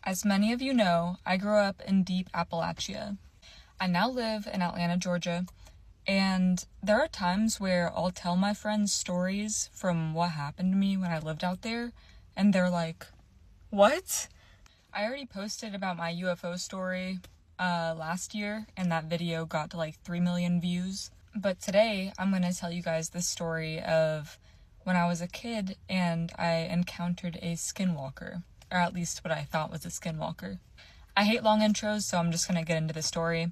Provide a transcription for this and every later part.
As many of you know, I grew up in deep Appalachia. I now live in Atlanta, Georgia, and there are times where I'll tell my friends stories from what happened to me when I lived out there, and they're like, what? I already posted about my UFO story last year, and that video got to like 3 million views. But today, I'm going to tell you guys the story of when I was a kid and I encountered a skinwalker, or at least what I thought was a skinwalker. I hate long intros, so I'm just going to get into the story.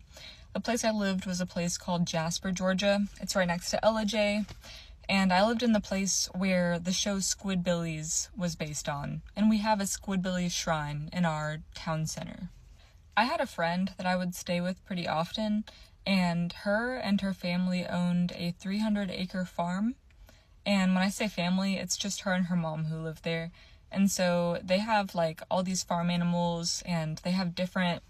The place I lived was a place called Jasper, Georgia. It's right next to LJ, and I lived in the place where the show Squidbillies was based on, and we have a Squidbillies shrine in our town center. I had a friend that I would stay with pretty often, and her family owned a 300-acre farm. And when I say family, it's just her and her mom who live there. And so they have like all these farm animals, and they have different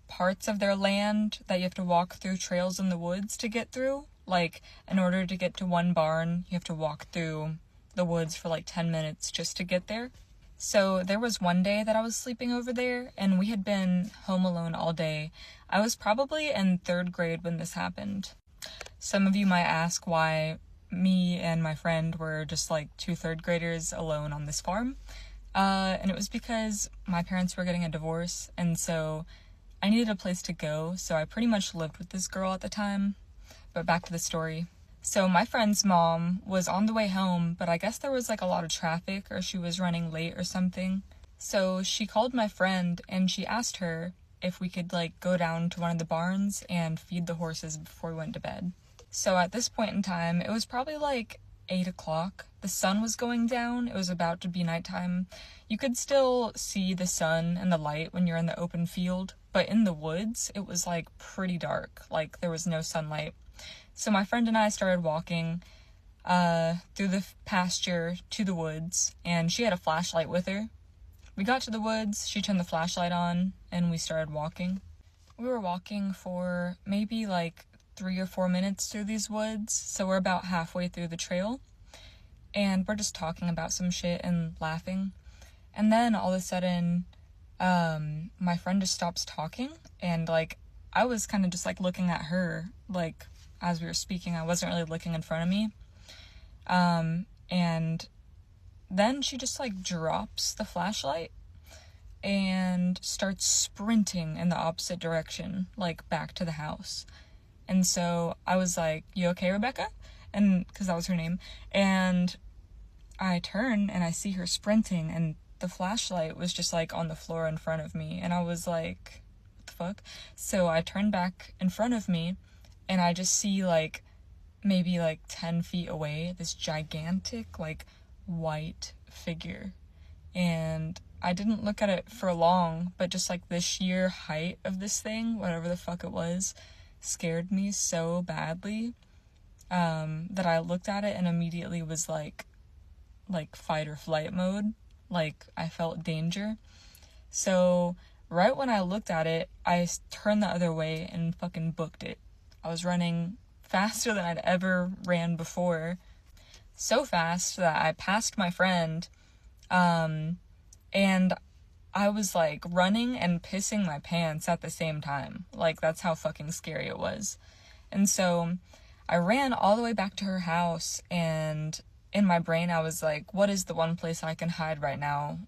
parts of their land that you have to walk through trails in the woods to get through. Like, in order to get to one barn, you have to walk through the woods for like 10 minutes just to get there. So there was one day that I was sleeping over there, and we had been home alone all day. I was probably in 3rd grade when this happened. Some of you might ask why me and my friend were just like 2 3rd graders alone on this farm. And it was because my parents were getting a divorce, and so I needed a place to go, so I pretty much lived with this girl at the time. But back to the story. So my friend's mom was on the way home, but I guess there was like a lot of traffic, or she was running late or something. So she called my friend and she asked her if we could like go down to one of the barns and feed the horses before we went to bed. So at this point in time, it was probably like 8 o'clock. The sun was going down. It was about to be nighttime. You could still see the sun and the light when you're in the open field, but in the woods, it was like pretty dark. Like there was no sunlight. So my friend and I started walking through the pasture to the woods, and she had a flashlight with her. We got to the woods, she turned the flashlight on, and we started walking. We were walking for maybe like 3 or 4 minutes through these woods, so we're about halfway through the trail, and we're just talking about some shit and laughing. And then all of a sudden, my friend just stops talking, and like I was kind of just like looking at her, like as we were speaking. I wasn't really looking in front of me. And then she just like drops the flashlight and starts sprinting in the opposite direction, like back to the house. And so I was like, "You okay, Rebecca?" And because that was her name. And I turn and I see her sprinting, and the flashlight was just like on the floor in front of me. And I was like, what the fuck? So I turned back in front of me, and I just see like maybe like 10 feet away this gigantic like white figure. And I didn't look at it for long, but just like the sheer height of this thing, whatever the fuck it was, scared me so badly that I looked at it and immediately was like fight or flight mode. Like I felt danger. So right when I looked at it, I turned the other way and fucking booked it. I was running faster than I'd ever ran before. So fast that I passed my friend, and I was like running and pissing my pants at the same time. Like that's how fucking scary it was. And so I ran all the way back to her house, and in my brain I was like, what is the one place I can hide right now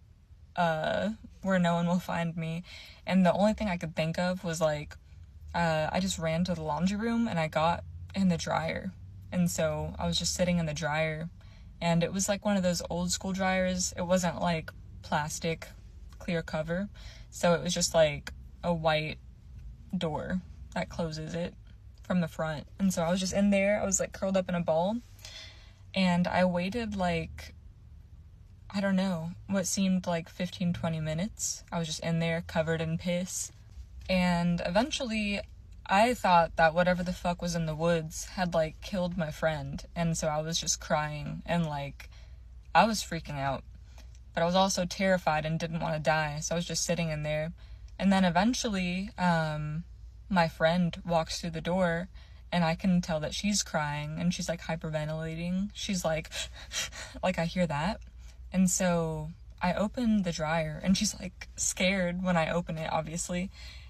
where no one will find me? And the only thing I could think of was like, I just ran to the laundry room and I got in the dryer. And so I was just sitting in the dryer, and it was like one of those old school dryers. It wasn't like plastic clear cover. So it was just like a white door that closes it from the front. And so I was just in there. I was like curled up in a ball, and I waited like, I don't know, what seemed like 15-20 minutes. I was just in there covered in piss. And eventually I thought that whatever the fuck was in the woods had like killed my friend, and so I was just crying, and like I was freaking out, but I was also terrified and didn't want to die, so I was just sitting in there. And then eventually my friend walks through the door, and I can tell that she's crying, and she's like hyperventilating. She's like like I hear that. And so I opened the dryer, and she's like scared when I open it, obviously.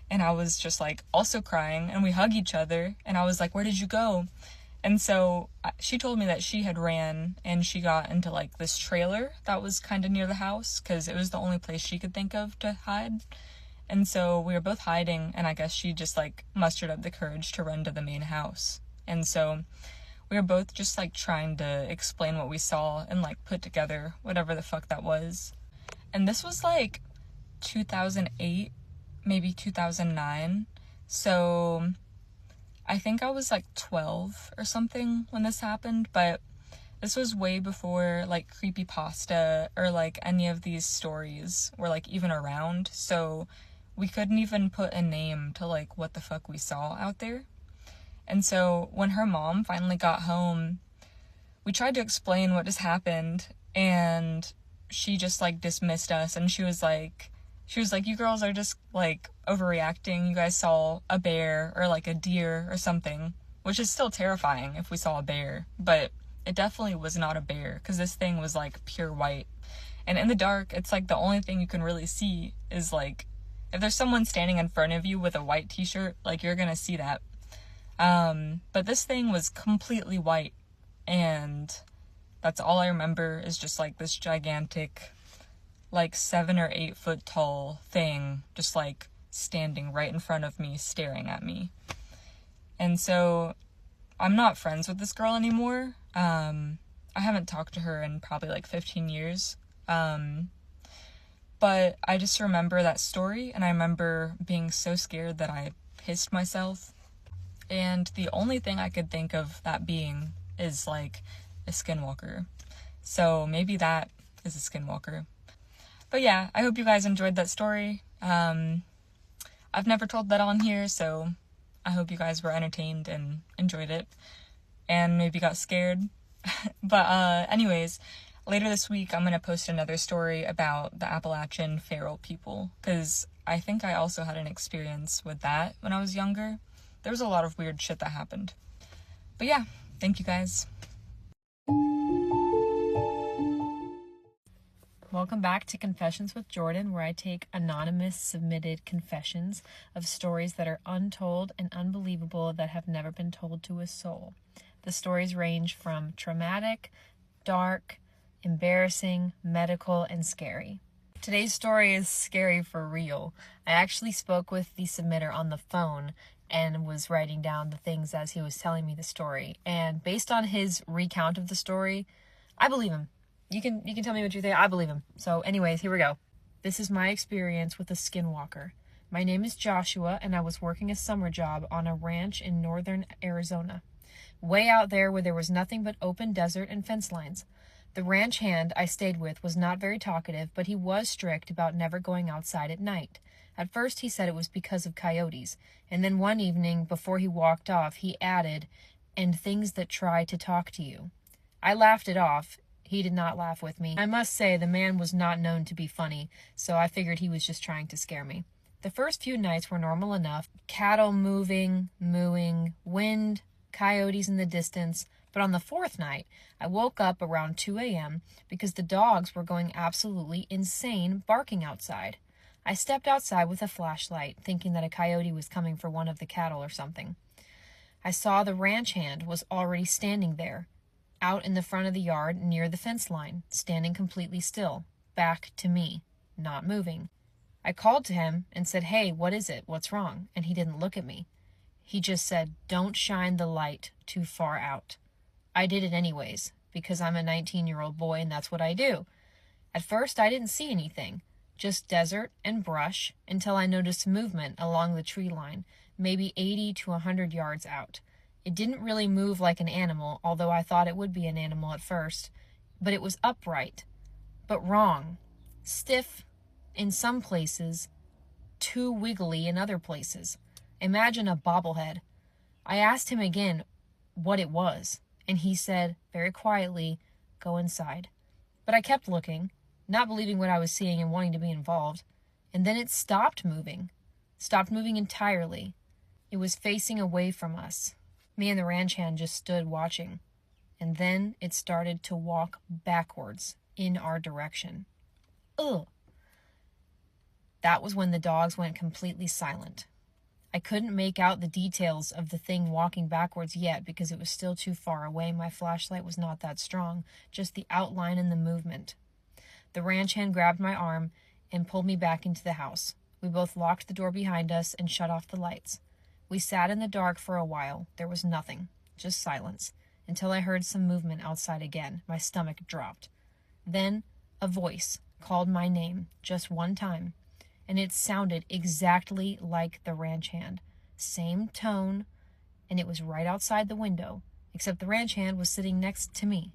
And I was just like also crying, and we hug each other, and I was like, where did you go? And so she told me that she had ran and she got into like this trailer that was kind of near the house because it was the only place she could think of to hide. And so we were both hiding, and I guess she just like mustered up the courage to run to the main house. And so we were both just like trying to explain what we saw and like put together whatever the fuck that was. And this was like 2008, maybe 2009. So I think I was like 12 or something when this happened, but this was way before like creepypasta or like any of these stories were like even around, so we couldn't even put a name to like what the fuck we saw out there. And so when her mom finally got home, we tried to explain what just happened, and she just like dismissed us, and she was like, you girls are just like overreacting. You guys saw a bear or like a deer or something, which is still terrifying if we saw a bear, but it definitely was not a bear because this thing was like pure white. And in the dark, it's like the only thing you can really see is like if there's someone standing in front of you with a white t-shirt, like you're gonna see that. But this thing was completely white, and that's all I remember is just like this gigantic, like 7 or 8 foot tall thing just like standing right in front of me, staring at me. And so I'm not friends with this girl anymore. I haven't talked to her in probably like 15 years. But I just remember that story, and I remember being so scared that I pissed myself. And the only thing I could think of that being is like a skinwalker. So maybe that is a skinwalker. But yeah, I hope you guys enjoyed that story. I've never told that on here, so I hope you guys were entertained and enjoyed it, and maybe got scared. But anyways, later this week I'm going to post another story about the Appalachian feral people, because I think I also had an experience with that when I was younger. There was a lot of weird shit that happened. But yeah, thank you guys. Welcome back to Confessions with Jordan, where I take anonymous submitted confessions of stories that are untold and unbelievable that have never been told to a soul. The stories range from traumatic, dark, embarrassing, medical, and scary. Today's story is scary for real. I actually spoke with the submitter on the phone and was writing down the things as he was telling me the story. And based on his recount of the story, I believe him. You can tell me what you think. I believe him. So anyways, here we go. This is my experience with a skinwalker. My name is Joshua, and I was working a summer job on a ranch in northern Arizona, way out there where there was nothing but open desert and fence lines. The ranch hand I stayed with was not very talkative, but he was strict about never going outside at night. At first he said it was because of coyotes, and then one evening before he walked off, he added, "and things that try to talk to you." I laughed it off. He did not laugh with me. I must say the man was not known to be funny, so I figured he was just trying to scare me. The first few nights were normal enough. Cattle moving, mooing, wind, coyotes in the distance. But on the fourth night, I woke up around 2 a.m. because the dogs were going absolutely insane barking outside. I stepped outside with a flashlight, thinking that a coyote was coming for one of the cattle or something. I saw the ranch hand was already standing there, out in the front of the yard near the fence line, standing completely still, back to me, not moving. I called to him and said, "Hey, what is it? What's wrong?" And he didn't look at me. He just said, "Don't shine the light too far out." I did it anyways, because I'm a 19-year-old boy and that's what I do. At first, I didn't see anything, just desert and brush, until I noticed movement along the tree line, maybe 80 to 100 yards out. It didn't really move like an animal, although I thought it would be an animal at first, but it was upright, but wrong, stiff in some places, too wiggly in other places. Imagine a bobblehead. I asked him again what it was, and he said, very quietly, "Go inside." But I kept looking, not believing what I was seeing and wanting to be involved. And then it stopped moving entirely. It was facing away from us. Me and the ranch hand just stood watching. And then it started to walk backwards in our direction. Ugh. That was when the dogs went completely silent. I couldn't make out the details of the thing walking backwards yet because it was still too far away. My flashlight was not that strong, just the outline and the movement. The ranch hand grabbed my arm and pulled me back into the house. We both locked the door behind us and shut off the lights. We sat in the dark for a while. There was nothing, just silence, until I heard some movement outside again. My stomach dropped. Then a voice called my name just one time, and it sounded exactly like the ranch hand. Same tone, and it was right outside the window, except the ranch hand was sitting next to me.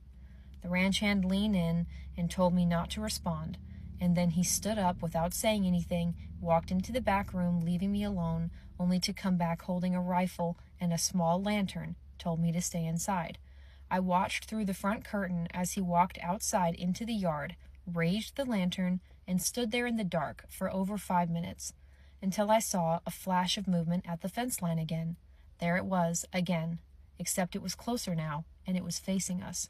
The ranch hand leaned in and told me not to respond, and then he stood up without saying anything, walked into the back room, leaving me alone, only to come back holding a rifle and a small lantern, told me to stay inside. I watched through the front curtain as he walked outside into the yard, raised the lantern, and stood there in the dark for over 5 minutes, until I saw a flash of movement at the fence line again. There it was again, except it was closer now, and it was facing us.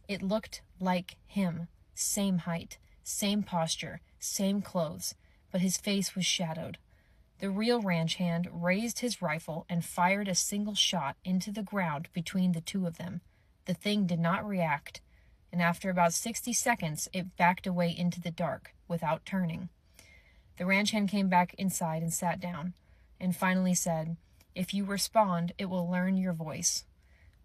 It looked like him, same height, same posture, same clothes, but his face was shadowed. The real ranch hand raised his rifle and fired a single shot into the ground between the two of them. The thing did not react, and after about 60 seconds, it backed away into the dark, without turning. The ranch hand came back inside and sat down, and finally said, "If you respond, it will learn your voice."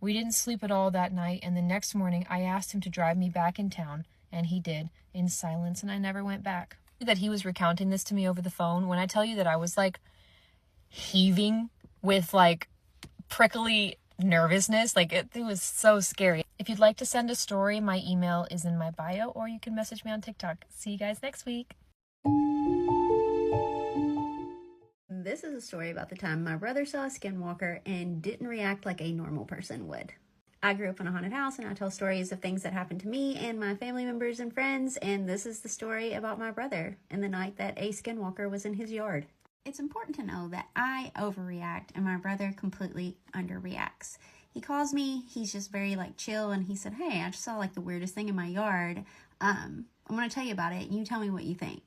We didn't sleep at all that night, and the next morning I asked him to drive me back in town, and he did, in silence, and I never went back. That he was recounting this to me over the phone, when I tell you that I was, like, heaving with, like, prickly nervousness, like, it was so scary. If you'd like to send a story, my email is in my bio, or you can message me on TikTok. See you guys next week. This is a story about the time my brother saw a skinwalker and didn't react like a normal person would. I grew up in a haunted house, and I tell stories of things that happened to me and my family members and friends, and this is the story about my brother and the night that a skinwalker was in his yard. It's important to know that I overreact and my brother completely underreacts. He calls me, he's just very chill, and he said, "Hey, I just saw the weirdest thing in my yard. I'm going to tell you about it, and you tell me what you think."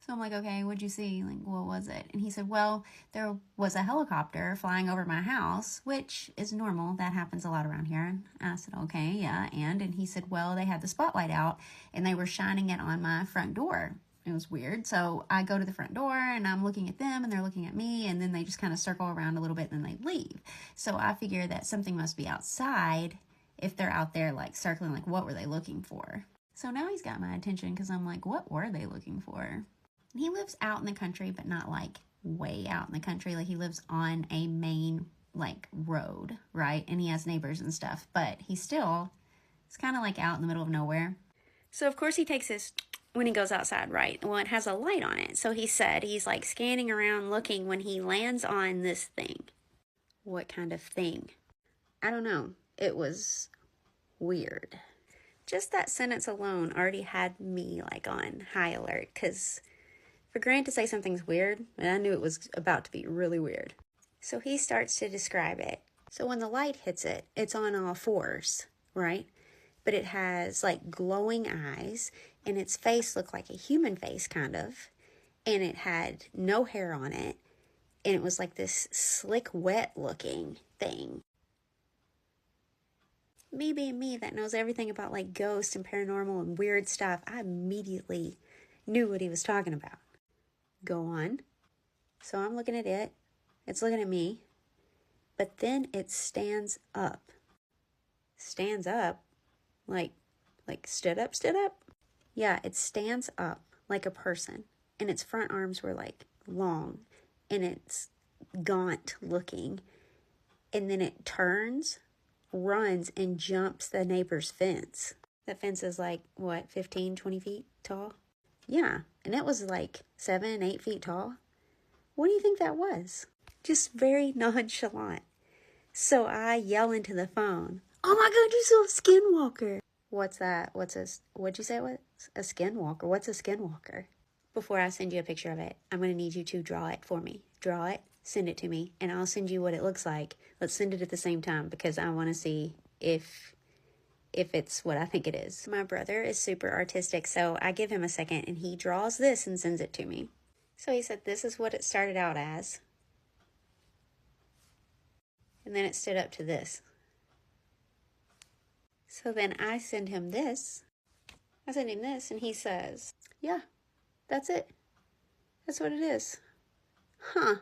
So I'm like, "Okay, what'd you see? What was it?" And he said, "Well, there was a helicopter flying over my house," which is normal. That happens a lot around here. And I said, "Okay, yeah, and he said, "Well, they had the spotlight out, and they were shining it on my front door." It was weird. So I go to the front door, and I'm looking at them, and they're looking at me, and then they just kind of circle around a little bit, and then they leave. So I figure that something must be outside if they're out there, circling, what were they looking for? So now he's got my attention because I'm like, what were they looking for? He lives out in the country, but not way out in the country. He lives on a main road, right? And he has neighbors and stuff, but it's kind of out in the middle of nowhere. So of course he takes his, when he goes outside, right? Well, it has a light on it. So he said he's scanning around looking when he lands on this thing. What kind of thing? I don't know. It was weird. Just that sentence alone already had me on high alert, because for Grant to say something's weird, and I knew it was about to be really weird. So he starts to describe it. So when the light hits it, it's on all fours, right? But it has glowing eyes, and its face looked like a human face, kind of. And it had no hair on it, and it was this slick, wet looking thing. Me being me that knows everything about ghosts and paranormal and weird stuff, I immediately knew what he was talking about. Go on. So I'm looking at it. It's looking at me. But then it stands up. Stands up? Stood up? Yeah, it stands up like a person. And its front arms were long. And it's gaunt looking. And then it turns, runs, and jumps the neighbor's fence. That fence is 15, 20 feet tall? Yeah, and it was 7, 8 feet tall. What do you think that was? Just very nonchalant. So I yell into the phone, "Oh my God, you saw a skinwalker." What's that? What'd you say it was? A skinwalker? What's a skinwalker? Before I send you a picture of it, I'm going to need you to draw it for me. Draw it, send it to me, and I'll send you what it looks like. Let's send it at the same time, because I want to see if if it's what I think it is. My brother is super artistic, so I give him a second and he draws this and sends it to me. So he said this is what it started out as. And then it stood up to this. So then I send him this. I send him this and he says, yeah, that's it. That's what it is. Huh?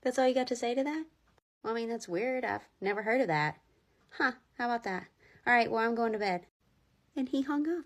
That's all you got to say to that? Well, I mean, that's weird. I've never heard of that. Huh, how about that? All right, well, I'm going to bed. And he hung up.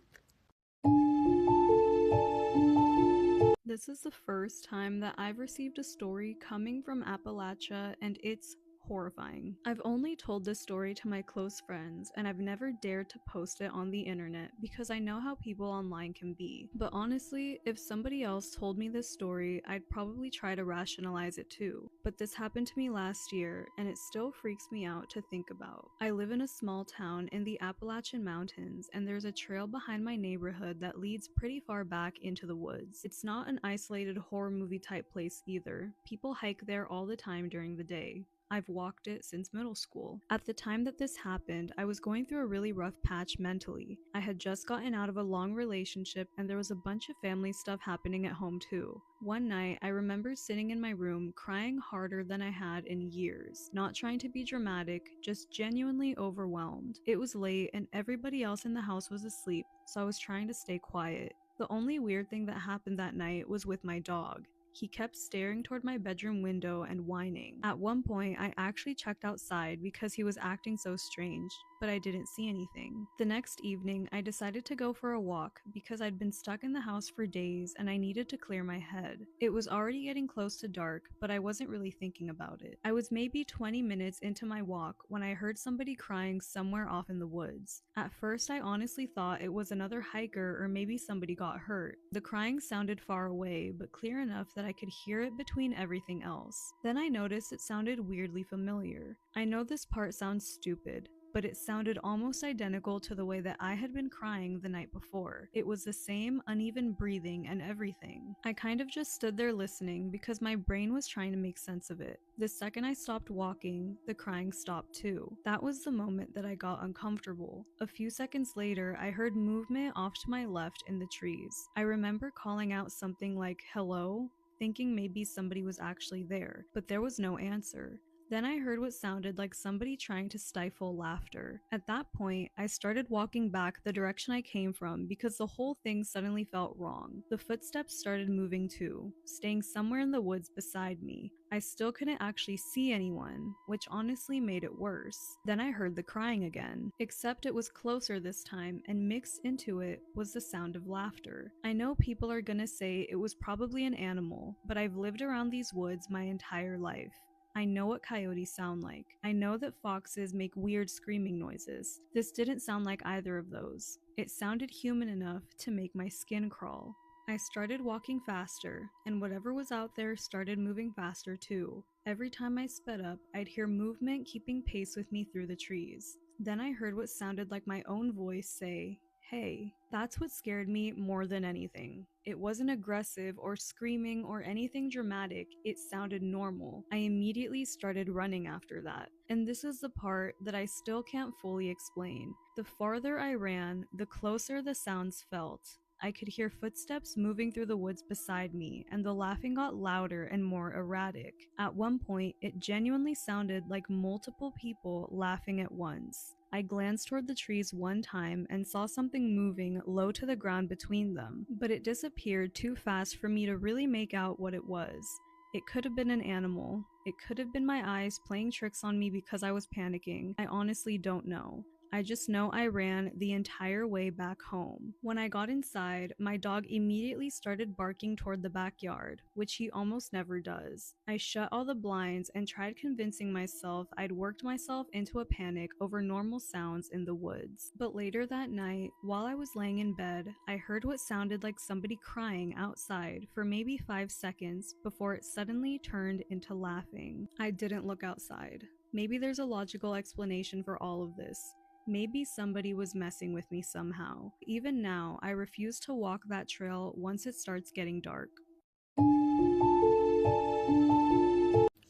This is the first time that I've received a story coming from Appalachia, and it's horrifying. I've only told this story to my close friends, and I've never dared to post it on the internet because I know how people online can be. But honestly, if somebody else told me this story, I'd probably try to rationalize it too. But this happened to me last year, and it still freaks me out to think about. I live in a small town in the Appalachian Mountains, and there's a trail behind my neighborhood that leads pretty far back into the woods. It's not an isolated horror movie type place either. People hike there all the time during the day. I've walked it since middle school. At the time that this happened, I was going through a really rough patch mentally. I had just gotten out of a long relationship and there was a bunch of family stuff happening at home too. One night, I remember sitting in my room crying harder than I had in years. Not trying to be dramatic, just genuinely overwhelmed. It was late and everybody else in the house was asleep, so I was trying to stay quiet. The only weird thing that happened that night was with my dog. He kept staring toward my bedroom window and whining. At one point, I actually checked outside because he was acting so strange, but I didn't see anything. The next evening, I decided to go for a walk because I'd been stuck in the house for days and I needed to clear my head. It was already getting close to dark, but I wasn't really thinking about it. I was maybe 20 minutes into my walk when I heard somebody crying somewhere off in the woods. At first, I honestly thought it was another hiker or maybe somebody got hurt. The crying sounded far away, but clear enough that I could hear it between everything else. Then I noticed it sounded weirdly familiar. I know this part sounds stupid, but it sounded almost identical to the way that I had been crying the night before. It was the same uneven breathing and everything. I kind of just stood there listening because my brain was trying to make sense of it. The second I stopped walking, the crying stopped too. That was the moment that I got uncomfortable. A few seconds later, I heard movement off to my left in the trees. I remember calling out something like, "Hello?" thinking maybe somebody was actually there, but there was no answer. Then I heard what sounded like somebody trying to stifle laughter. At that point, I started walking back the direction I came from because the whole thing suddenly felt wrong. The footsteps started moving too, staying somewhere in the woods beside me. I still couldn't actually see anyone, which honestly made it worse. Then I heard the crying again, except it was closer this time, and mixed into it was the sound of laughter. I know people are gonna say it was probably an animal, but I've lived around these woods my entire life. I know what coyotes sound like. I know that foxes make weird screaming noises. This didn't sound like either of those. It sounded human enough to make my skin crawl. I started walking faster, and whatever was out there started moving faster too. Every time I sped up, I'd hear movement keeping pace with me through the trees. Then I heard what sounded like my own voice say, "Hey." That's what scared me more than anything. It wasn't aggressive or screaming or anything dramatic, it sounded normal. I immediately started running after that. And this is the part that I still can't fully explain. The farther I ran, the closer the sounds felt. I could hear footsteps moving through the woods beside me, and the laughing got louder and more erratic. At one point, it genuinely sounded like multiple people laughing at once. I glanced toward the trees one time and saw something moving low to the ground between them, but it disappeared too fast for me to really make out what it was. It could have been an animal. It could have been my eyes playing tricks on me because I was panicking. I honestly don't know. I just know I ran the entire way back home. When I got inside, my dog immediately started barking toward the backyard, which he almost never does. I shut all the blinds and tried convincing myself I'd worked myself into a panic over normal sounds in the woods. But later that night, while I was laying in bed, I heard what sounded like somebody crying outside for maybe 5 seconds before it suddenly turned into laughing. I didn't look outside. Maybe there's a logical explanation for all of this. Maybe somebody was messing with me somehow. Even now, I refuse to walk that trail once it starts getting dark.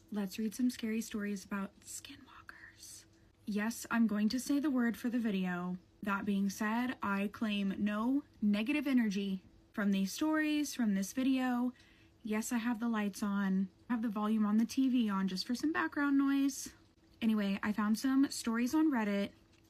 Let's read some scary stories about skinwalkers. Yes, I'm going to say the word for the video. That being said, I claim no negative energy from these stories, from this video. Yes, I have the lights on. I have the volume on the TV on just for some background noise. Anyway, I found some stories on Reddit,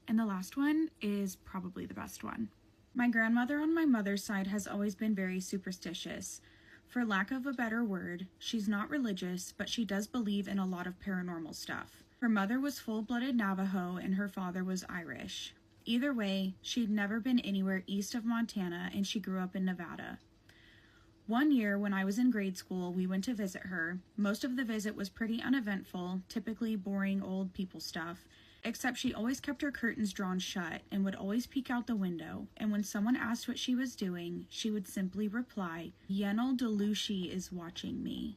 and the last one is probably the best one. My grandmother on my mother's side has always been very superstitious. For lack of a better word, she's not religious, but she does believe in a lot of paranormal stuff. Her mother was full-blooded Navajo and her father was Irish. Either way, she'd never been anywhere east of Montana and she grew up in Nevada. One year when I was in grade school, we went to visit her. Most of the visit was pretty uneventful, typically boring old people stuff, except she always kept her curtains drawn shut and would always peek out the window, and when someone asked what she was doing, she would simply reply, "Yenel Delushi is watching me."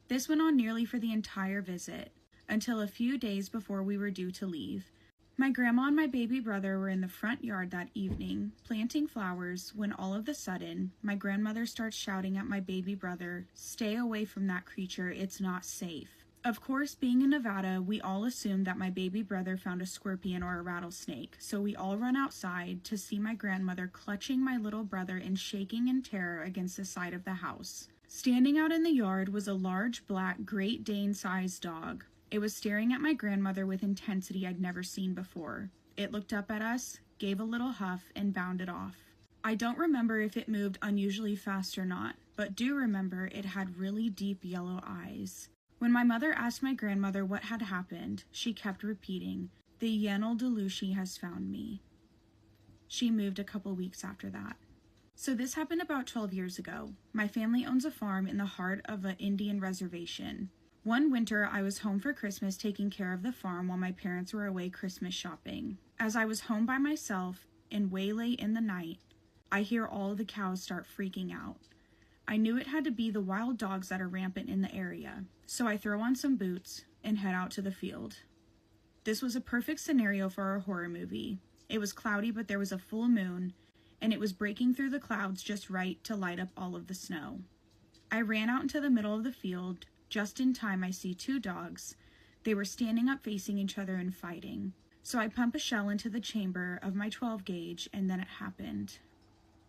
This went on nearly for the entire visit, until a few days before we were due to leave. My grandma and my baby brother were in the front yard that evening, planting flowers, when all of a sudden, my grandmother starts shouting at my baby brother, "Stay away from that creature, it's not safe." Of course, being in Nevada, we all assumed that my baby brother found a scorpion or a rattlesnake, so we all run outside to see my grandmother clutching my little brother and shaking in terror against the side of the house. Standing out in the yard was a large black Great Dane-sized dog. It was staring at my grandmother with intensity I'd never seen before. It looked up at us, gave a little huff, and bounded off. I don't remember if it moved unusually fast or not, but do remember it had really deep yellow eyes. When my mother asked my grandmother what had happened, she kept repeating, "The Yenel Delushi has found me." She moved a couple weeks after that. So this happened about 12 years ago. My family owns a farm in the heart of an Indian reservation. One winter, I was home for Christmas taking care of the farm while my parents were away Christmas shopping. As I was home by myself, and way late in the night, I hear all the cows start freaking out. I knew it had to be the wild dogs that are rampant in the area, so I throw on some boots and head out to the field. This was a perfect scenario for a horror movie. It was cloudy, but there was a full moon, and it was breaking through the clouds just right to light up all of the snow. I ran out into the middle of the field. Just in time, I see two dogs. They were standing up facing each other and fighting. So I pump a shell into the chamber of my 12 gauge, and then it happened.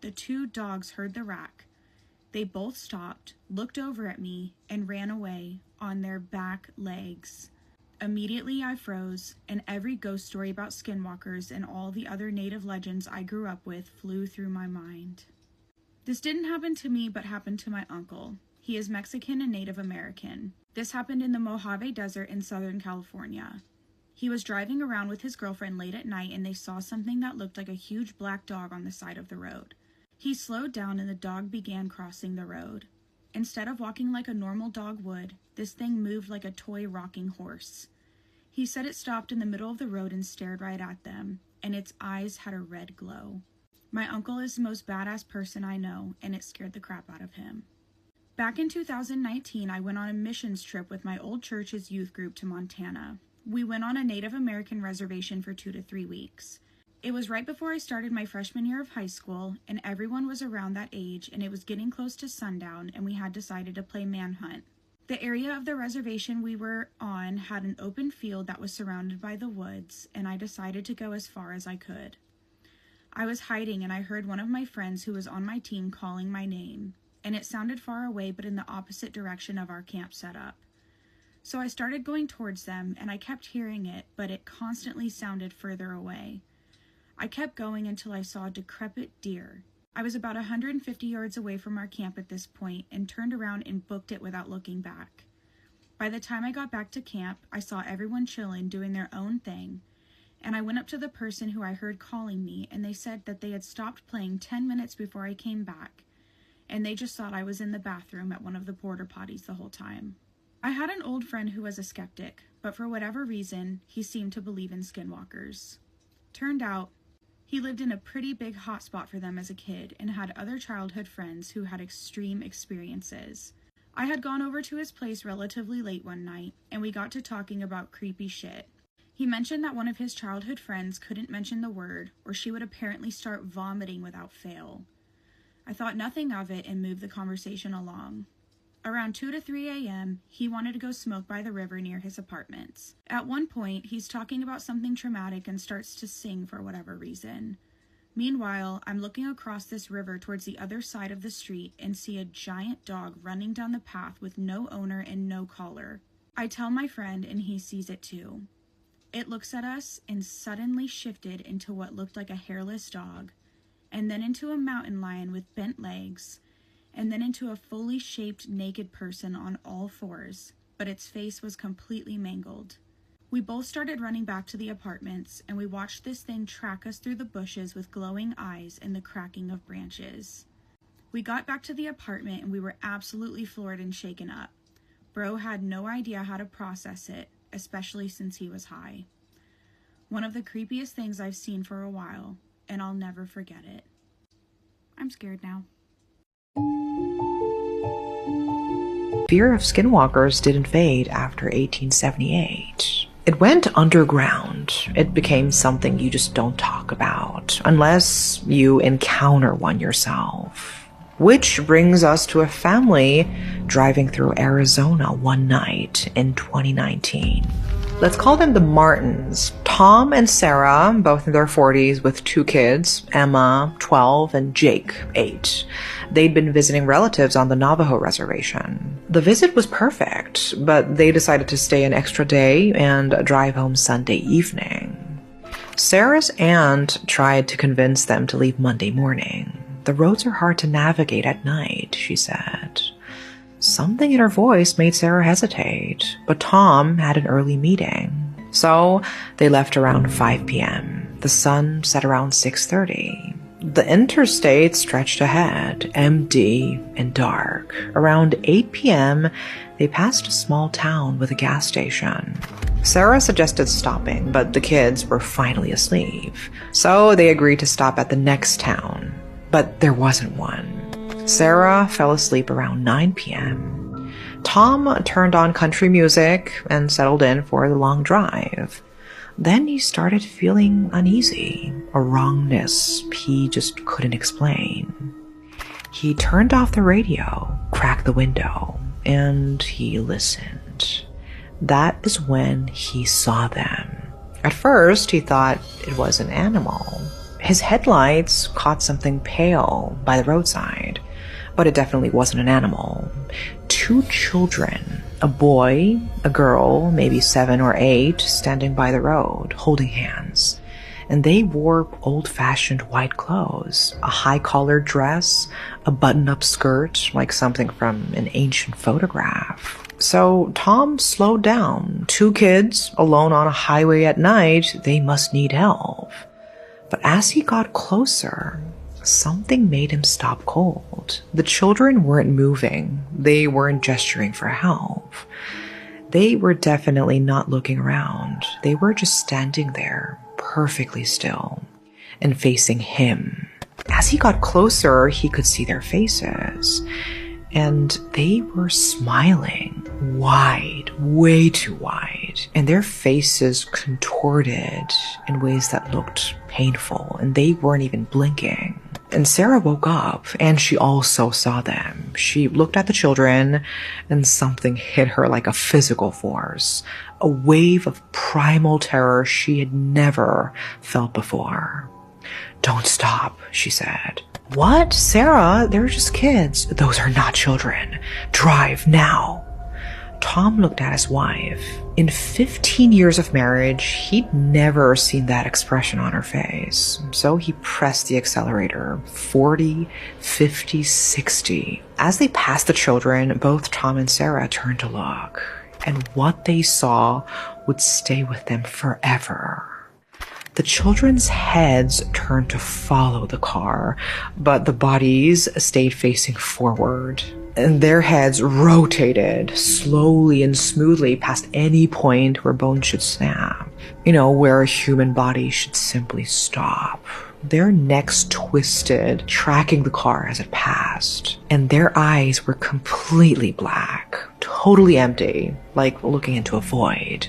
The two dogs heard the rack. They both stopped, looked over at me, and ran away on their back legs. Immediately I froze, and every ghost story about skinwalkers and all the other native legends I grew up with flew through my mind. This didn't happen to me, but happened to my uncle. He is Mexican and Native American. This happened in the Mojave Desert in Southern California. He was driving around with his girlfriend late at night and they saw something that looked like a huge black dog on the side of the road. He slowed down and the dog began crossing the road. Instead of walking like a normal dog would, this thing moved like a toy rocking horse. He said it stopped in the middle of the road and stared right at them, and its eyes had a red glow. My uncle is the most badass person I know, and it scared the crap out of him. Back in 2019, I went on a missions trip with my old church's youth group to Montana. We went on a Native American reservation for 2 to 3 weeks. It was right before I started my freshman year of high school, and everyone was around that age, and it was getting close to sundown, and we had decided to play manhunt. The area of the reservation we were on had an open field that was surrounded by the woods, and I decided to go as far as I could. I was hiding, and I heard one of my friends who was on my team calling my name. And it sounded far away, but in the opposite direction of our camp setup. So I started going towards them, and I kept hearing it, but it constantly sounded further away. I kept going until I saw a decrepit deer. I was about 150 yards away from our camp at this point, and turned around and booked it without looking back. By the time I got back to camp, I saw everyone chilling, doing their own thing, and I went up to the person who I heard calling me, and they said that they had stopped playing 10 minutes before I came back. And they just thought I was in the bathroom at one of the porta potties the whole time. I had an old friend who was a skeptic, but for whatever reason, he seemed to believe in skinwalkers. Turned out, he lived in a pretty big hotspot for them as a kid and had other childhood friends who had extreme experiences. I had gone over to his place relatively late one night, and we got to talking about creepy shit. He mentioned that one of his childhood friends couldn't mention the word, or she would apparently start vomiting without fail. I thought nothing of it and moved the conversation along. Around 2 to 3 a.m., he wanted to go smoke by the river near his apartments. At one point, he's talking about something traumatic and starts to sing for whatever reason. Meanwhile, I'm looking across this river towards the other side of the street and see a giant dog running down the path with no owner and no collar. I tell my friend and he sees it too. It looks at us and suddenly shifted into what looked like a hairless dog, and then into a mountain lion with bent legs, and then into a fully shaped naked person on all fours, but its face was completely mangled. We both started running back to the apartments, and we watched this thing track us through the bushes with glowing eyes and the cracking of branches. We got back to the apartment and we were absolutely floored and shaken up. Bro had no idea how to process it, especially since he was high. One of the creepiest things I've seen for a while, and I'll never forget it. I'm scared now. Fear of skinwalkers didn't fade after 1878. It went underground. It became something you just don't talk about unless you encounter one yourself. Which brings us to a family driving through Arizona one night in 2019. Let's call them the Martins. Tom and Sarah, both in their 40s with 2 kids, Emma, 12, and Jake, 8. They'd been visiting relatives on the Navajo reservation. The visit was perfect, but they decided to stay an extra day and drive home Sunday evening. Sarah's aunt tried to convince them to leave Monday morning. The roads are hard to navigate at night, she said. Something in her voice made Sarah hesitate, but Tom had an early meeting. So they left around 5 p.m. The sun set around 6:30. The interstate stretched ahead, empty and dark. Around 8 p.m., they passed a small town with a gas station. Sarah suggested stopping, but the kids were finally asleep. So they agreed to stop at the next town, but there wasn't one. Sarah fell asleep around 9 p.m. Tom turned on country music and settled in for the long drive. Then he started feeling uneasy, a wrongness he just couldn't explain. He turned off the radio, cracked the window, and he listened. That is when he saw them. At first, he thought it was an animal. His headlights caught something pale by the roadside, but it definitely wasn't an animal. 2 children, a boy, a girl, maybe 7 or 8, standing by the road, holding hands. And they wore old-fashioned white clothes, a high-collared dress, a button-up skirt, like something from an ancient photograph. So Tom slowed down. 2 kids, alone on a highway at night, they must need help. But as he got closer, something made him stop cold. The children weren't moving. They weren't gesturing for help. They were definitely not looking around. They were just standing there, perfectly still, and facing him. As he got closer, he could see their faces. And they were smiling, wide, way too wide, and their faces contorted in ways that looked painful, and they weren't even blinking. And Sarah woke up, and she also saw them. She looked at the children, and something hit her like a physical force, a wave of primal terror she had never felt before. "Don't stop," she said. "What? Sarah, they're just kids." "Those are not children. Drive now." Tom looked at his wife. In 15 years of marriage, he'd never seen that expression on her face. So he pressed the accelerator. 40, 50, 60. As they passed the children, both Tom and Sarah turned to look. And what they saw would stay with them forever. The children's heads turned to follow the car, but the bodies stayed facing forward. And their heads rotated slowly and smoothly past any point where bones should snap. Where a human body should simply stop. Their necks twisted, tracking the car as it passed. And their eyes were completely black, totally empty, like looking into a void.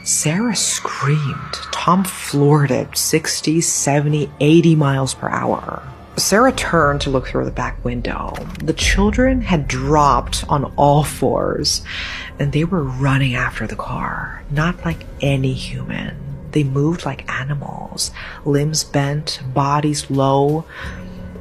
Sarah screamed. Tom floored it 60, 70, 80 miles per hour. Sarah turned to look through the back window. The children had dropped on all fours, and they were running after the car, not like any human. They moved like animals, limbs bent, bodies low,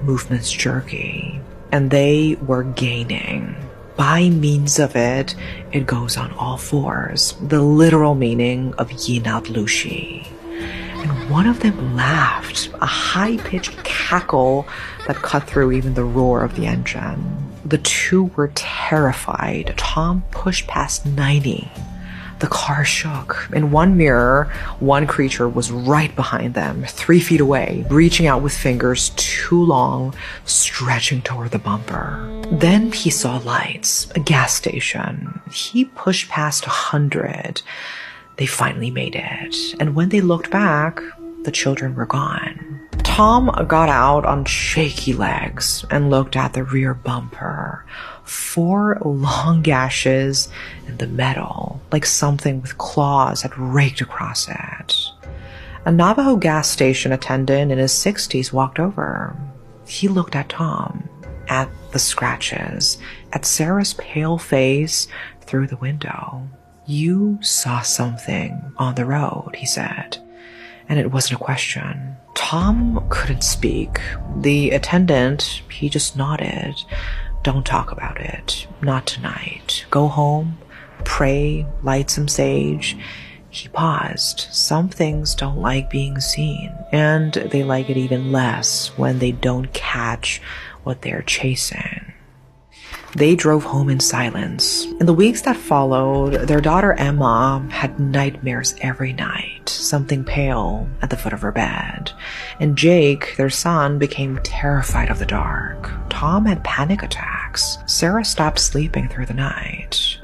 movements jerky, and they were gaining. By means of it, it goes on all fours, the literal meaning of yin out lushi. And one of them laughed, a high-pitched cackle that cut through even the roar of the engine. The two were terrified. Tom pushed past 90. The car shook. In one mirror, one creature was right behind them, 3 feet away, reaching out with fingers too long, stretching toward the bumper. Then he saw lights, a gas station. He pushed past 100. They finally made it, and when they looked back, the children were gone. Tom got out on shaky legs and looked at the rear bumper. 4 long gashes in the metal, like something with claws had raked across it. A Navajo gas station attendant in his 60s walked over. He looked at Tom, at the scratches, at Sarah's pale face through the window. "You saw something on the road," he said, and it wasn't a question. Tom couldn't speak. The attendant, he just nodded. "Don't talk about it. Not tonight. Go home, pray, light some sage." He paused. Some things don't like being seen, and they like it even less when they don't catch what they're chasing. They drove home in silence. In the weeks that followed, their daughter Emma had nightmares every night, something pale at the foot of her bed. And Jake, their son, became terrified of the dark. Tom had panic attacks. Sarah stopped sleeping through the night.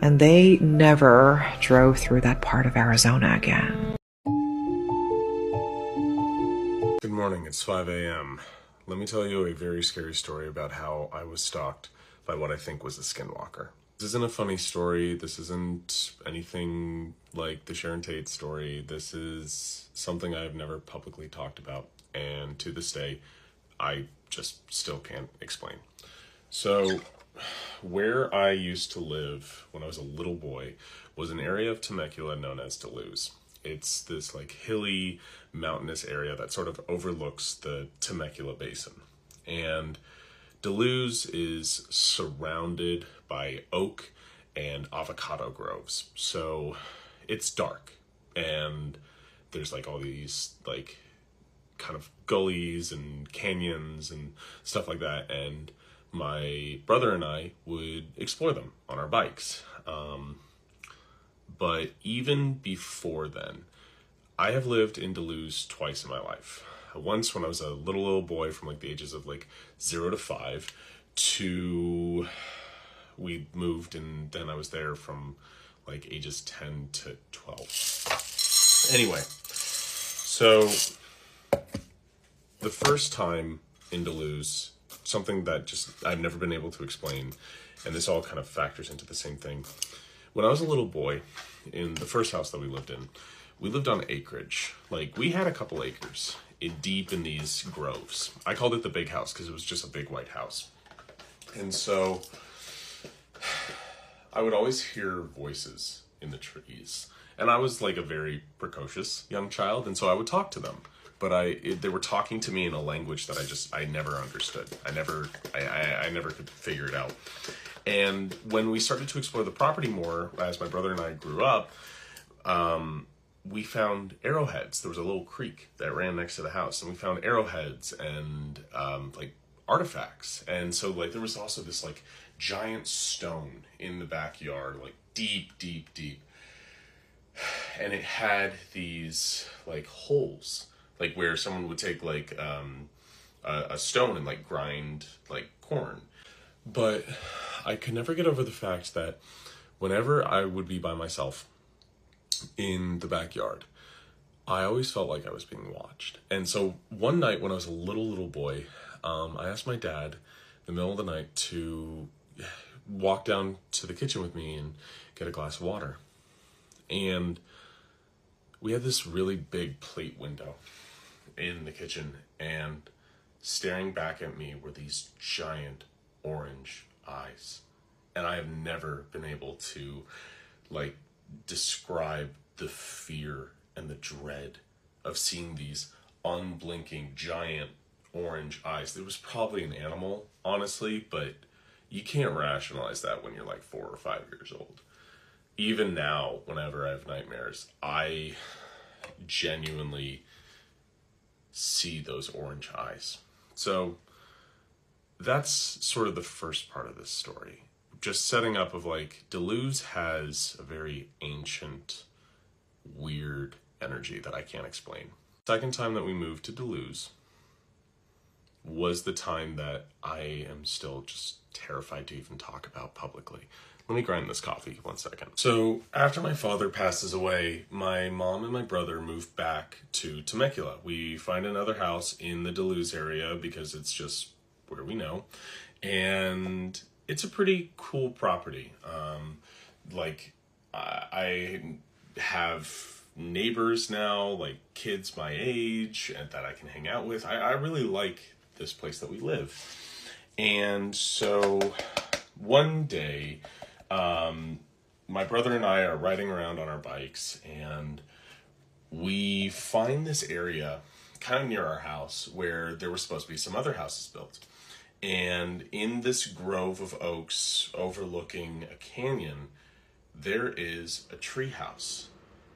And they never drove through that part of Arizona again. Good morning, it's 5 a.m. Let me tell you a very scary story about how I was stalked by what I think was a Skinwalker. This isn't a funny story. This isn't anything like the Sharon Tate story. This is something I've never publicly talked about, and to this day, I just still can't explain. So, where I used to live when I was a little boy was an area of Temecula known as Duluth. It's this like hilly, mountainous area that sort of overlooks the Temecula Basin. And Duluth is surrounded by oak and avocado groves. So it's dark, and there's like all these like kind of gullies and canyons and stuff like that. And my brother and I would explore them on our bikes. But even before then, I have lived in Duluth twice in my life. Once when I was a little boy from like the ages of like 0 to 5 to we moved, and then I was there from like ages 10 to 12. Anyway, so the first time in Duluth, something that just I've never been able to explain, and this all kind of factors into the same thing. When I was a little boy, in the first house that we lived in, we lived on acreage. Like, we had a couple acres deep in these groves. I called it the big house because it was just a big white house. And so I would always hear voices in the trees. And I was like a very precocious young child, and so I would talk to them. But they were talking to me in a language that I never understood. I never could figure it out. And when we started to explore the property more, as my brother and I grew up, we found arrowheads. There was a little creek that ran next to the house, and we found arrowheads and like artifacts. And so like there was also this like giant stone in the backyard, like deep. And it had these like holes, like where someone would take like a stone and like grind like corn. But I could never get over the fact that whenever I would be by myself in the backyard, I always felt like I was being watched. And so one night when I was a little boy, I asked my dad in the middle of the night to walk down to the kitchen with me and get a glass of water. And we had this really big plate window in the kitchen, and staring back at me were these giant orange eyes. And I have never been able to, like, describe the fear and the dread of seeing these unblinking giant orange eyes. It was probably an animal, honestly, but you can't rationalize that when you're like 4 or 5 years old. Even now, whenever I have nightmares, I genuinely see those orange eyes. So that's sort of the first part of this story. Just setting up of like, Duluth has a very ancient, weird energy that I can't explain. Second time that we moved to Duluth was the time that I am still just terrified to even talk about publicly. Let me grind this coffee 1 second. So after my father passes away, my mom and my brother moved back to Temecula. We find another house in the Duluth area because it's just where we know. And it's a pretty cool property. I have neighbors now, like kids my age and that I can hang out with. I really like this place that we live. And so one day, my brother and I are riding around on our bikes, and we find this area kind of near our house where there were supposed to be some other houses built. And in this grove of oaks overlooking a canyon, there is a tree house.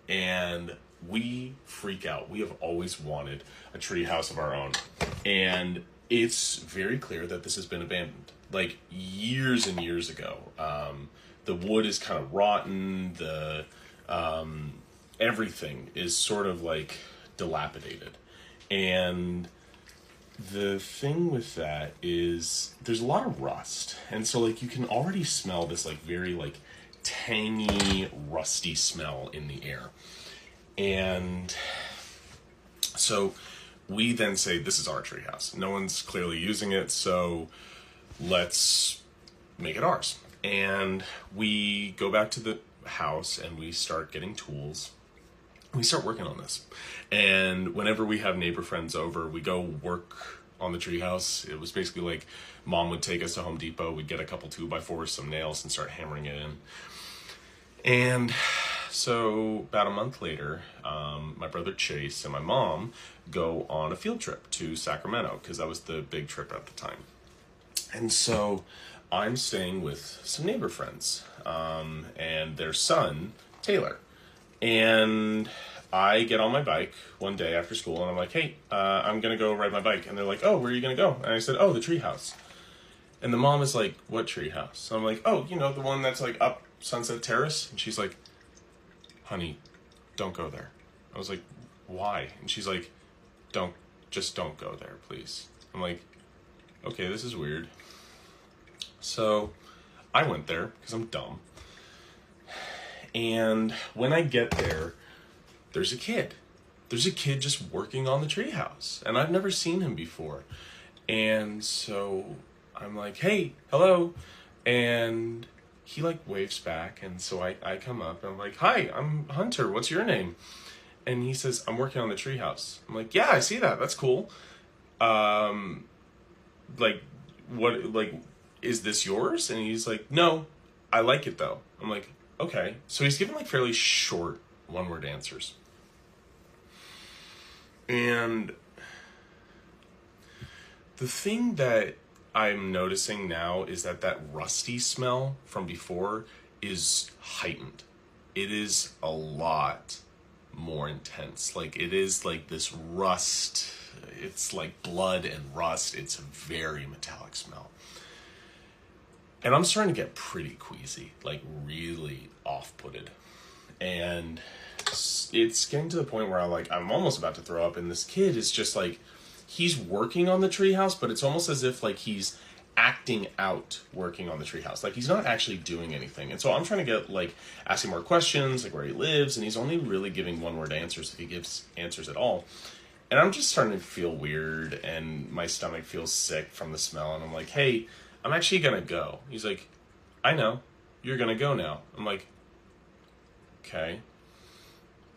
And we freak out. We have always wanted a tree house of our own. And it's very clear that this has been abandoned, like years and years ago. The wood is kind of rotten. The everything is sort of like dilapidated. And the thing with that is there's a lot of rust. And so like you can already smell this like very like tangy, rusty smell in the air. And so we then say, this is our treehouse. No one's clearly using it, so let's make it ours. And we go back to the house and we start getting tools. We start working on this. And whenever we have neighbor friends over, we go work on the treehouse. It was basically like mom would take us to Home Depot. We'd get a couple 2x4s, some nails, and start hammering it in. And so about a month later, my brother Chase and my mom go on a field trip to Sacramento because that was the big trip at the time. And so I'm staying with some neighbor friends and their son, Taylor. And I get on my bike one day after school and I'm like, hey, I'm going to go ride my bike. And they're like, oh, where are you going to go? And I said, oh, the treehouse. And the mom is like, what treehouse? So I'm like, oh, you know, the one that's like up Sunset Terrace. And she's like, honey, don't go there. I was like, why? And she's like, just don't go there, please. I'm like, okay, this is weird. So I went there because I'm dumb. And when I get there, there's a kid. There's a kid just working on the treehouse. And I've never seen him before. And so I'm like, hey, hello. And he like waves back. And so I come up and I'm like, hi, I'm Hunter. What's your name? And he says, I'm working on the treehouse. I'm like, yeah, I see that. That's cool. Is this yours? And he's like, no, I like it though. I'm like, okay. So he's giving like fairly short one-word answers. And the thing that I'm noticing now is that rusty smell from before is heightened. It is a lot more intense. Like it is like this rust. It's like blood and rust. It's a very metallic smell. And I'm starting to get pretty queasy, like really off-putted. And it's getting to the point where I'm almost about to throw up. And this kid is just like, he's working on the treehouse, but it's almost as if like he's acting out working on the treehouse. Like he's not actually doing anything. And so I'm trying to get like asking more questions, like where he lives. And he's only really giving one-word answers if he gives answers at all. And I'm just starting to feel weird and my stomach feels sick from the smell. And I'm like, hey, I'm actually going to go. He's like, I know, you're going to go now. I'm like, okay.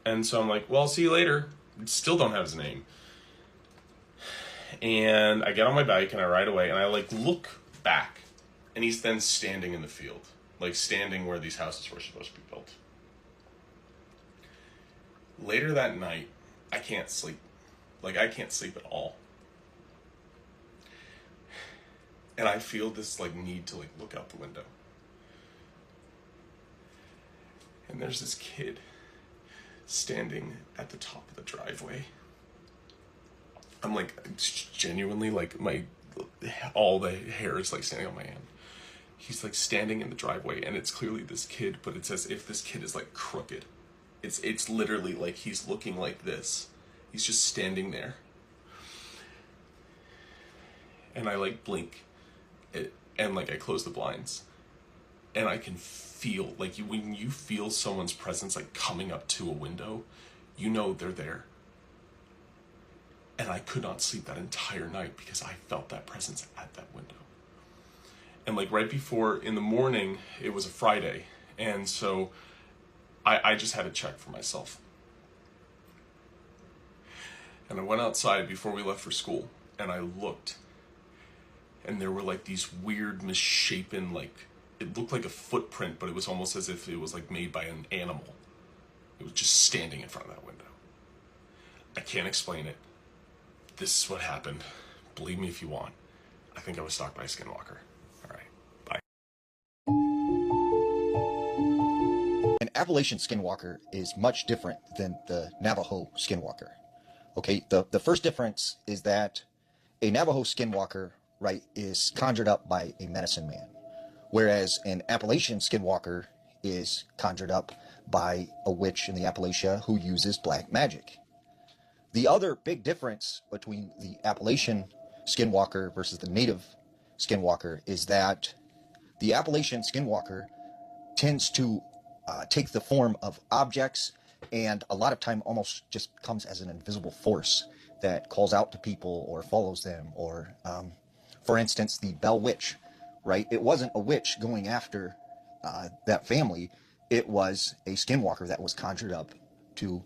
And so I'm like, well, I'll see you later. Still don't have his name. And I get on my bike and I ride away and I like look back and he's then standing in the field, like standing where these houses were supposed to be built. Later that night, I can't sleep. Like, I can't sleep at all. And I feel this like need to like look out the window. And there's this kid standing at the top of the driveway. I'm like, genuinely, like, all the hair is like standing on my hand. He's like standing in the driveway and it's clearly this kid, but it's as if this kid is like crooked. It's literally like he's looking like this. He's just standing there. And I like blink and like I close the blinds. And I can feel, like, when you feel someone's presence like coming up to a window, you know they're there. And I could not sleep that entire night because I felt that presence at that window. And like right before, in the morning, it was a Friday. And so I just had to check for myself. And I went outside before we left for school and I looked. And there were like these weird misshapen, like, it looked like a footprint, but it was almost as if it was like made by an animal. It was just standing in front of that window. I can't explain it. This is what happened. Believe me if you want. I think I was stalked by a skinwalker. All right, bye. An Appalachian skinwalker is much different than the Navajo skinwalker. Okay, the first difference is that a Navajo skinwalker, right, is conjured up by a medicine man, whereas an Appalachian skinwalker is conjured up by a witch in the Appalachia who uses black magic. The other big difference between the Appalachian skinwalker versus the native skinwalker is that the Appalachian skinwalker tends to take the form of objects, and a lot of time almost just comes as an invisible force that calls out to people or follows them, or for instance, the Bell Witch, right? It wasn't a witch going after that family. It was a skinwalker that was conjured up to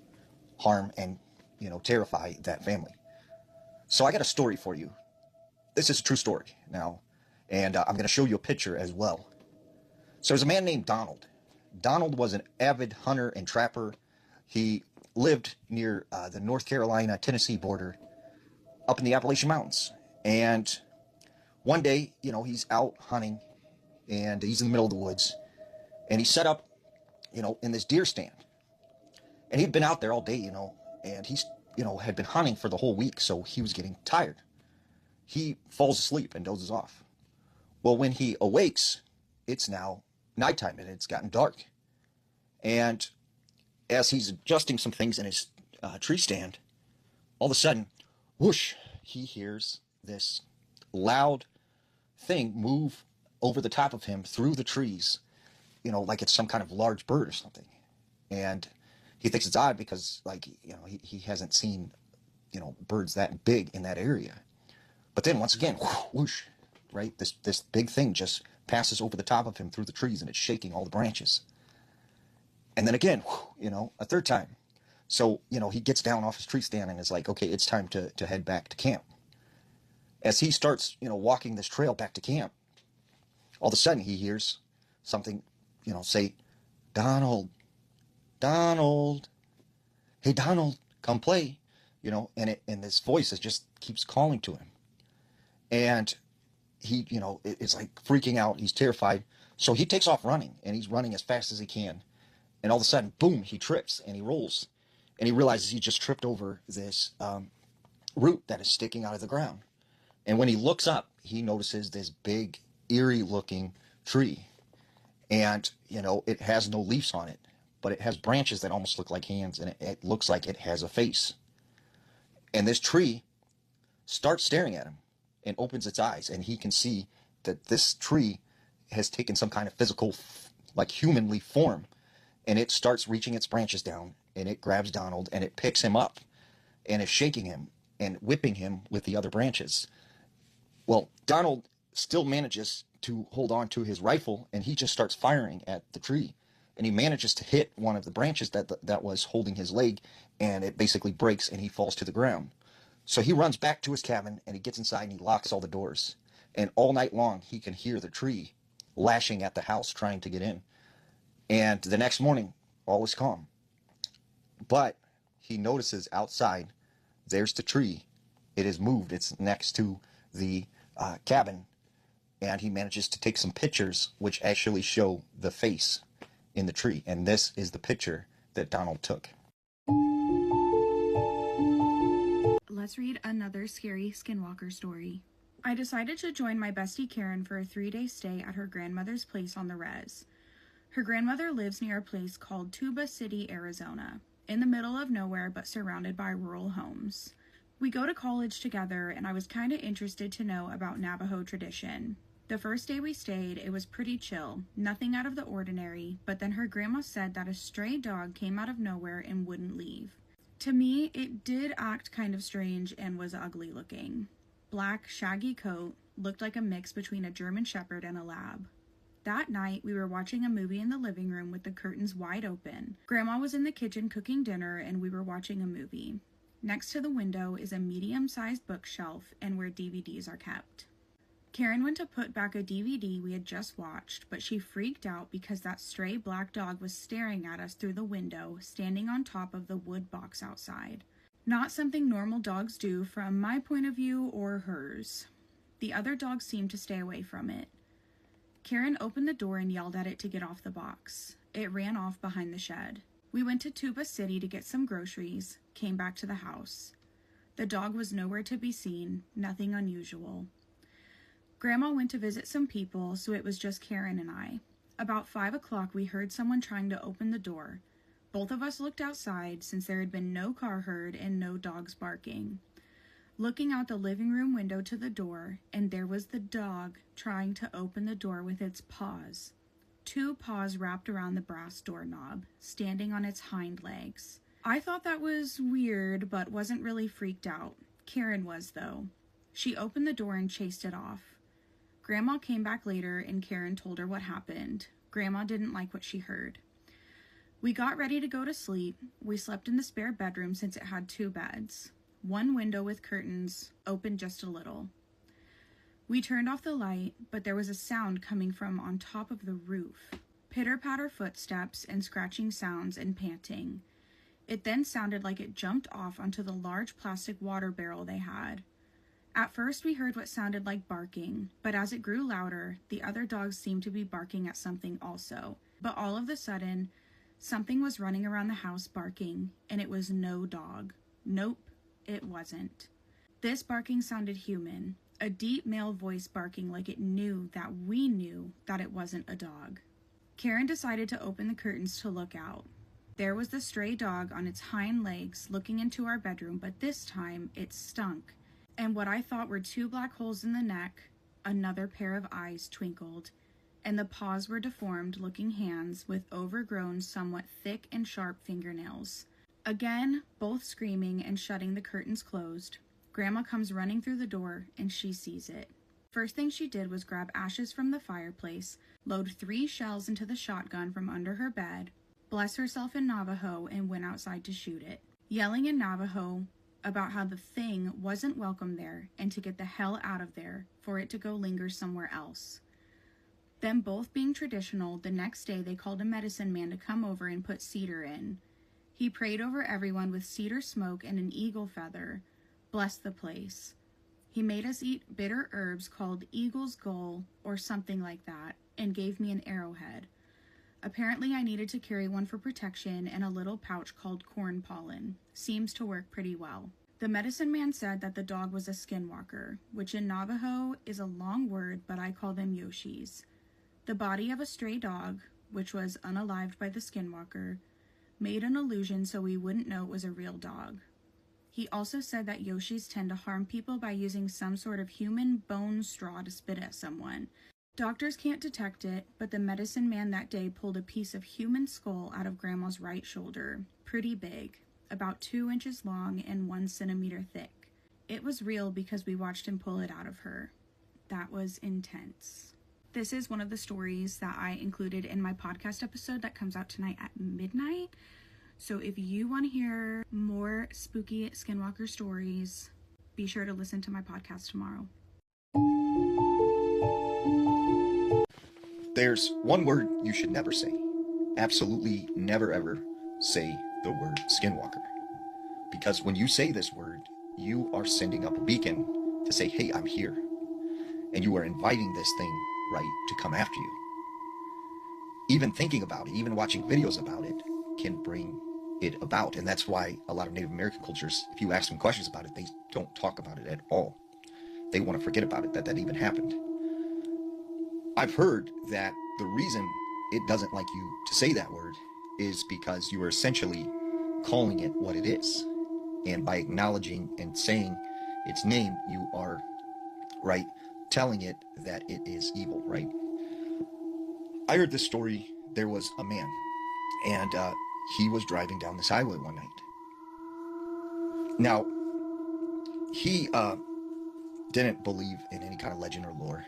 harm and, you know, terrify that family. So I got a story for you. This is a true story now, and I'm going to show you a picture as well. So there's a man named Donald. Donald was an avid hunter and trapper. He lived near the North Carolina-Tennessee border up in the Appalachian Mountains. And one day, you know, he's out hunting and he's in the middle of the woods. And he set up, you know, in this deer stand. And he'd been out there all day, you know, and he's, you know, had been hunting for the whole week, so he was getting tired. He falls asleep and dozes off. Well, when he awakes, it's now nighttime and it's gotten dark. And as he's adjusting some things in his tree stand, all of a sudden, whoosh, he hears this loud thing move over the top of him through the trees, you know, like it's some kind of large bird or something. And he thinks it's odd because, like, you know, he hasn't seen, you know, birds that big in that area. But then once again, whoosh, right, this big thing just passes over the top of him through the trees and it's shaking all the branches. And then again, you know, a third time. So, you know, he gets down off his tree stand and is like, okay, it's time to head back to camp. As he starts, you know, walking this trail back to camp, all of a sudden he hears something, you know, say, Donald, Donald, hey, Donald, come play, you know, and this voice is just keeps calling to him. And he, you know, it's like freaking out. He's terrified. So he takes off running, and he's running as fast as he can. And all of a sudden, boom, he trips and he rolls. And he realizes he just tripped over this root that is sticking out of the ground. And when he looks up, he notices this big, eerie-looking tree. And, you know, it has no leaves on it, but it has branches that almost look like hands, and it looks like it has a face. And this tree starts staring at him and opens its eyes, and he can see that this tree has taken some kind of physical, like humanly form, and it starts reaching its branches down, and it grabs Donald, and it picks him up, and is shaking him and whipping him with the other branches. Well, Donald still manages to hold on to his rifle, and he just starts firing at the tree, and he manages to hit one of the branches that was holding his leg, and it basically breaks, and he falls to the ground. So he runs back to his cabin and he gets inside and he locks all the doors. And all night long, he can hear the tree lashing at the house trying to get in. And the next morning, all is calm. But he notices outside, there's the tree. It has moved. It's next to the cabin. And he manages to take some pictures which actually show the face in the tree. And this is the picture that Donald took. Let's read another scary Skinwalker story. I decided to join my bestie Karen for a 3-day stay at her grandmother's place on the res. Her grandmother lives near a place called Tuba City, Arizona, in the middle of nowhere but surrounded by rural homes. We go to college together, and I was kind of interested to know about Navajo tradition. The first day we stayed, it was pretty chill, nothing out of the ordinary, but then her grandma said that a stray dog came out of nowhere and wouldn't leave. To me, it did act kind of strange and was ugly looking. Black, shaggy coat, looked like a mix between a German Shepherd and a lab. That night, we were watching a movie in the living room with the curtains wide open. Grandma was in the kitchen cooking dinner, and we were watching a movie. Next to the window is a medium-sized bookshelf and where DVDs are kept. Karen went to put back a DVD we had just watched, but she freaked out because that stray black dog was staring at us through the window, standing on top of the wood box outside. Not something normal dogs do from my point of view or hers. The other dogs seemed to stay away from it. Karen opened the door and yelled at it to get off the box. It ran off behind the shed. We went to Tuba City to get some groceries, came back to the house. The dog was nowhere to be seen, nothing unusual. Grandma went to visit some people, so it was just Karen and I. About 5 o'clock, we heard someone trying to open the door. Both of us looked outside since there had been no car heard and no dogs barking. Looking out the living room window to the door, and there was the dog trying to open the door with its paws. 2 paws wrapped around the brass doorknob, standing on its hind legs. I thought that was weird, but wasn't really freaked out. Karen was, though. She opened the door and chased it off. Grandma came back later, and Karen told her what happened. Grandma didn't like what she heard. We got ready to go to sleep. We slept in the spare bedroom since it had 2 beds. One window with curtains, open just a little. We turned off the light, but there was a sound coming from on top of the roof. Pitter-patter footsteps and scratching sounds and panting. It then sounded like it jumped off onto the large plastic water barrel they had. At first we heard what sounded like barking, but as it grew louder, the other dogs seemed to be barking at something also. But all of a sudden, something was running around the house barking, and it was no dog. Nope, it wasn't. This barking sounded human, a deep male voice barking like it knew that we knew that it wasn't a dog. Karen decided to open the curtains to look out. There was the stray dog on its hind legs looking into our bedroom, but this time it stunk. And what I thought were 2 black holes in the neck, another pair of eyes twinkled, and the paws were deformed looking hands with overgrown, somewhat thick and sharp fingernails. Again, both screaming and shutting the curtains closed. Grandma comes running through the door, and she sees it. First thing she did was grab ashes from the fireplace, load 3 shells into the shotgun from under her bed, bless herself in Navajo, and went outside to shoot it, yelling in Navajo about how the thing wasn't welcome there and to get the hell out of there for it to go linger somewhere else. Them both being traditional, the next day they called a medicine man to come over and put cedar in. He prayed over everyone with cedar smoke and an eagle feather, blessed the place. He made us eat bitter herbs called eagle's gull or something like that, and gave me an arrowhead. Apparently I needed to carry one for protection and a little pouch called corn pollen. Seems to work pretty well. The medicine man said that the dog was a skinwalker, which in Navajo is a long word, but I call them yoshis. The body of a stray dog, which was unalived by the skinwalker, made an illusion so we wouldn't know it was a real dog. He also said that yoshis tend to harm people by using some sort of human bone straw to spit at someone. Doctors can't detect it, but the medicine man that day pulled a piece of human skull out of Grandma's right shoulder, pretty big, about 2 inches long and 1 centimeter thick. It was real because we watched him pull it out of her. That was intense. This is one of the stories that I included in my podcast episode that comes out tonight at midnight. So if you want to hear more spooky Skinwalker stories, be sure to listen to my podcast tomorrow. There's one word you should never say. Absolutely never ever say the word Skinwalker. Because when you say this word, you are sending up a beacon to say, hey, I'm here. And you are inviting this thing, right, to come after you. Even thinking about it, even watching videos about it, can bring it about. And that's why a lot of Native American cultures, if you ask them questions about it, they don't talk about it at all. They want to forget about it, that even happened. I've heard that the reason it doesn't like you to say that word is because you are essentially calling it what it is. And by acknowledging and saying its name, you are, right, telling it that it is evil, right? I heard this story. There was a man, and he was driving down this highway one night. Now, he didn't believe in any kind of legend or lore.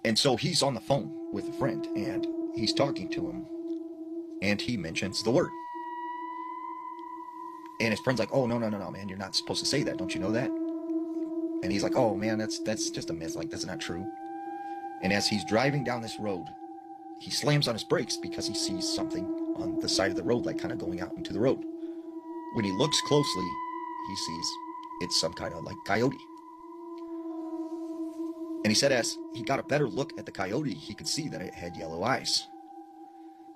And so he's on the phone with a friend, and he's talking to him, and he mentions the word. And his friend's like, oh, no, man, you're not supposed to say that. Don't you know that? And he's like, oh, man, that's just a myth. Like, that's not true. And as he's driving down this road, he slams on his brakes because he sees something on the side of the road, like kind of going out into the road. When he looks closely, he sees it's some kind of like coyote. And he said as he got a better look at the coyote, he could see that it had yellow eyes.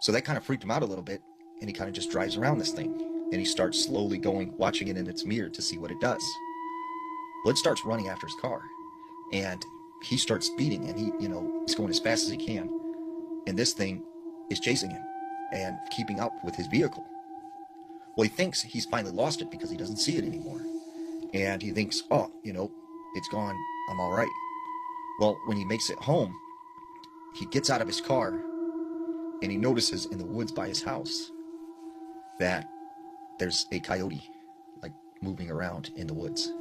So that kind of freaked him out a little bit, and he kind of just drives around this thing. And he starts slowly going, watching it in its mirror to see what it does. Well, it starts running after his car, and he starts speeding, and he's going as fast as he can. And this thing is chasing him and keeping up with his vehicle. Well, he thinks he's finally lost it because he doesn't see it anymore. And he thinks, oh, it's gone. I'm all right. Well, when he makes it home, he gets out of his car and he notices in the woods by his house that there's a coyote, like, moving around in the woods.